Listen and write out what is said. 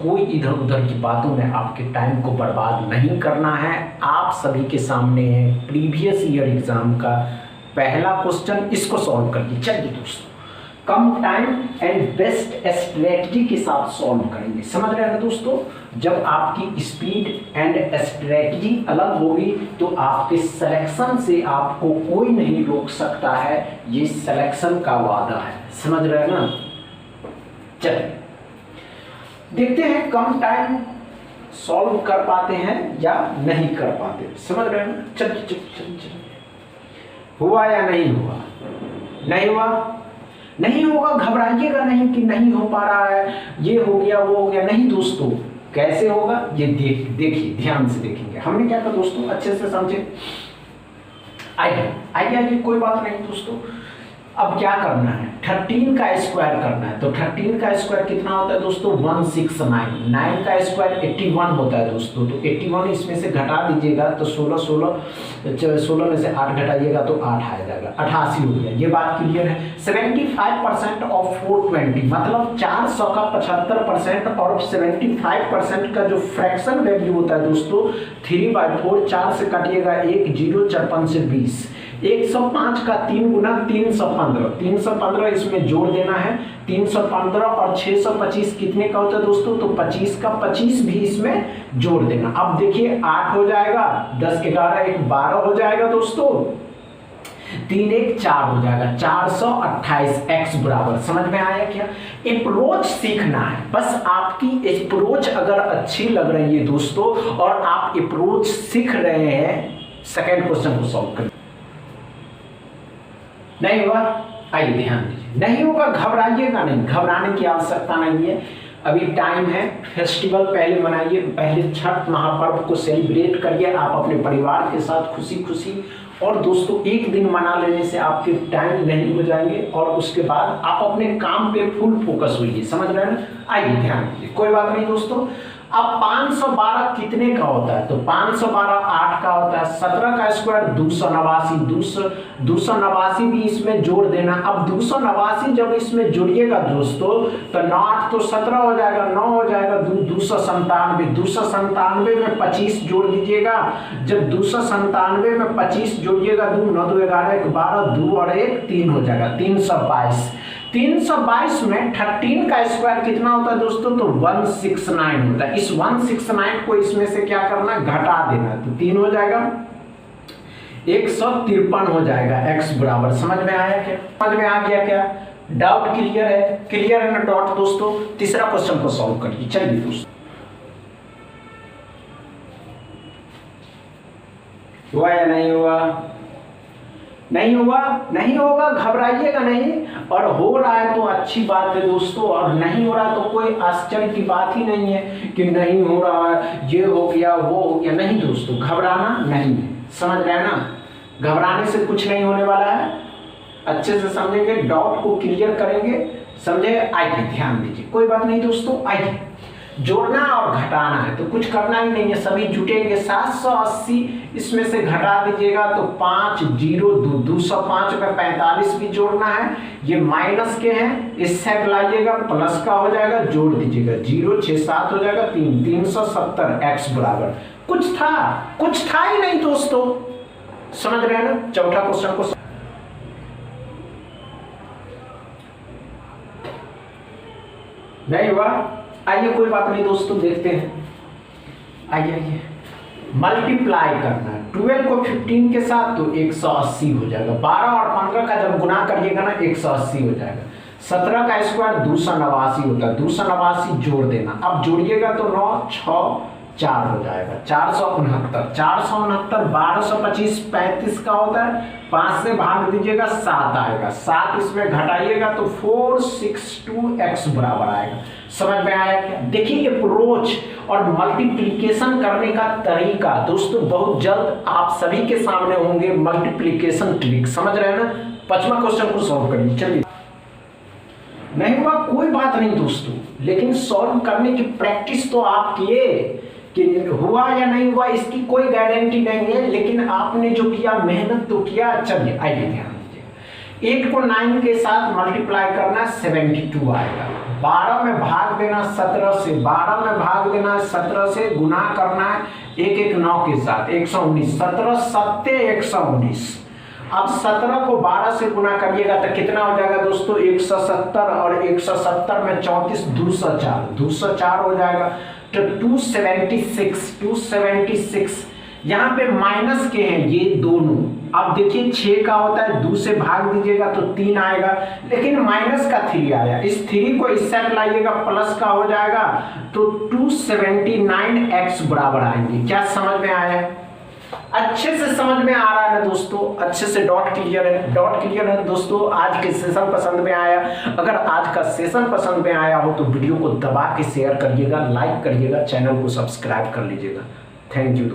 कोई इधर उधर की बातों में आपके टाइम को बर्बाद नहीं करना है। आप सभी के सामने है प्रीवियस ईयर एग्जाम का पहला क्वेश्चन, इसको सॉल्व करिए। चलिए दोस्तों, कम टाइम एंड बेस्ट स्ट्रेटजी के साथ सॉल्व करेंगे। समझ रहे हैं दोस्तों, जब आपकी स्पीड एंड स्ट्रेटजी अलग होगी तो आपके सिलेक्शन से आपको कोई नहीं रोक सकता है, ये सिलेक्शन का वादा है। समझ रहे हैं ना। चलिए देखते हैं कम टाइम सॉल्व कर पाते हैं या नहीं कर पाते। समझ रहे हैं ना। चलिए हुआ या नहीं हुआ? नहीं हुआ, नहीं होगा घबराइएगा नहीं कि नहीं हो पा रहा है, ये हो गया वो हो गया। नहीं दोस्तों, कैसे होगा ये देखिए, ध्यान से देखेंगे। हमने क्या कहा दोस्तों, अच्छे से समझे। आइए कोई बात नहीं दोस्तों। अब क्या करना है, 13 का स्क्वायर करना है। तो 13 का स्क्वायर कितना होता है दोस्तों? 169। 9 का स्क्वायर 81 होता है दोस्तों। तो 81 इसमें से घटा दीजिएगा तो 16 में से 8 घटाइएगा तो 8 आ जाएगा, 88 हो गया। ये बात क्लियर है। 75% ऑफ 420 मतलब 400 का 75% और 75% का जो फ्रैक्शन वैल्यू होता है दोस्तों 3/4। 4 से काटिएगा 1, 0 4 5 से 20। 105 का 3 गुना 315। 315 इसमें जोड़ देना है। 315 और 625 कितने का होता है दोस्तों? तो 25 का 25 भी इसमें जोड़ देना। अब देखिए 8 हो जाएगा, 10 11 1 12 हो जाएगा दोस्तों, 3 1 4 हो जाएगा, 428 x बराबर। समझ में आया क्या? अप्रोच सीखना है बस। आपकी अप्रोच अगर अच्छी लग रही है दोस्तों और आप अप्रोच सीख रहे हैं, सेकेंड क्वेश्चन को सॉल्व करें। नहीं हुआ? आइए ध्यान दीजिए। नहीं होगा घबराइएगा नहीं, घबराने की आवश्यकता नहीं है। अभी टाइम है, फेस्टिवल पहले मनाइए, पहले छठ महापर्व को सेलिब्रेट करिए आप अपने परिवार के साथ खुशी खुशी। और दोस्तों एक दिन मना लेने से आपके टाइम नहीं हो जाएंगे और उसके बाद आप अपने काम पे फुल फोकस होइए। समझ रहे हैं? आइए ध्यान दीजिए, कोई बात नहीं दोस्तों। अब 512 कितने का होता है? तो 512 8 का होता है। 17 का स्क्वायर 289, 289 भी इसमें जोड़ देना। अब 289 जब इसमें जोड़िएगा दोस्तों तो 9 8 तो 17 हो जाएगा, 9 हो जाएगा 297। 297 में 25 जोड़ दीजिएगा। जब 297 में 25 जोड़िएगा 2 9 2 11 1 12 2 और 1 3 हो जाएगा, 322। 322 में 13 का स्क्वायर कितना होता है दोस्तों? तो 169 होता है। इस 169 को इसमें से क्या करना, घटा देना। तो 3 हो जाएगा, 153 हो जाएगा x बराबर। समझ में आया क्या? समझ में आ गया क्या? डाउट क्लियर है? क्लियर है ना डाउट दोस्तों? तीसरा क्वेश्चन को सॉल्व करिए। चलिए दोस्तों, हुआ या नहीं हुआ? नहीं हुआ, नहीं होगा घबराइएगा नहीं। और हो रहा है तो अच्छी बात है दोस्तों, और नहीं हो रहा तो कोई आश्चर्य की बात ही नहीं है कि नहीं हो रहा है, ये हो गया वो हो गया। नहीं दोस्तों, घबराना नहीं है। समझ रहे हैं ना? घबराने से कुछ नहीं होने वाला है। अच्छे से समझेंगे, डाउट को क्लियर करेंगे, समझे? आइए ध्यान दीजिए, कोई बात नहीं दोस्तों। आइए, जोड़ना और घटाना है तो कुछ करना ही नहीं है, सभी जुटेंगे। 780 इसमें से घटा दीजिएगा तो 5 0 2 205 में 45 भी जोड़ना है। ये माइनस के हैं, इससे लाइएगा प्लस का हो जाएगा, जोड़ दीजिएगा 0 6 7 हो जाएगा 3 370 x बराबर। कुछ था ही नहीं दोस्तों। समझ रहे हैं ना? चौथा क्वेश्चन को नहीं हुआ? आइए कोई बात नहीं दोस्तों, देखते हैं। आइए मल्टीप्लाई करना है 12 को 15 के साथ तो 180 हो जाएगा। 12 और 15 का जब गुना करिएगा ना 180 हो जाएगा। 17 का स्क्वायर 289 होता है, 289 जोड़ देना। अब जोड़िएगा तो 9 6 4 हो जाएगा, 469। 469 1225 35 का होता है, 5 से भाग दीजिएगा 7 आएगा। 7 इसमें घटाइएगा तो 462 x बराबर आएगा। समझ में आया क्या? देखिए अप्रोच और मल्टीप्लिकेशन करने का तरीका दोस्तों बहुत जल्द आप सभी के सामने होंगे। मल्टीप्लिकेशन ट्रिक समझ रहे हैं ना? 5वां क्वेश्चन को सॉल्व करिए। चलिए, नहीं हुआ कोई बात नहीं दोस्तों, लेकिन सॉल्व करने की प्रैक्टिस तो आप किए। कि हुआ या नहीं हुआ इसकी कोई गारंटी नहीं है, लेकिन आपने जो किया मेहनत तो किया। चलिए आइए ध्यान दीजिए, 8 को 9 के साथ मल्टीप्लाई करना 72 आएगा। 12 में भाग देना 17 से, 12 में भाग देना 17 से, गुना करना है 1 1 9 के साथ 119, 17 सत्ते 119। अब 17 को 12 से गुना करिएगा तो कितना हो जाएगा दोस्तों 170, और 170 में 34 204 हो जाएगा, तो 276 यहाँ पे माइनस के हैं ये दोनों। अब देखिए 6 का होता है 2 से भाग दीजिएगा तो 3 आएगा, लेकिन माइनस का 3 आया, इस 3 को इस साइड लाइएगा प्लस का हो जाएगा, तो 279x बराबर आएंगे। क्या समझ में आया है? अच्छे से समझ में आ रहा है ना दोस्तों? अच्छे से डॉट क्लियर है? डॉट क्लियर है दोस्तों? आज के सेशन पसंद में आया? अगर आज का सेशन पसंद में आया हो तो वीडियो को दबा के शेयर करिएगा, लाइक करिएगा, चैनल को सब्सक्राइब कर लीजिएगा। Thank you.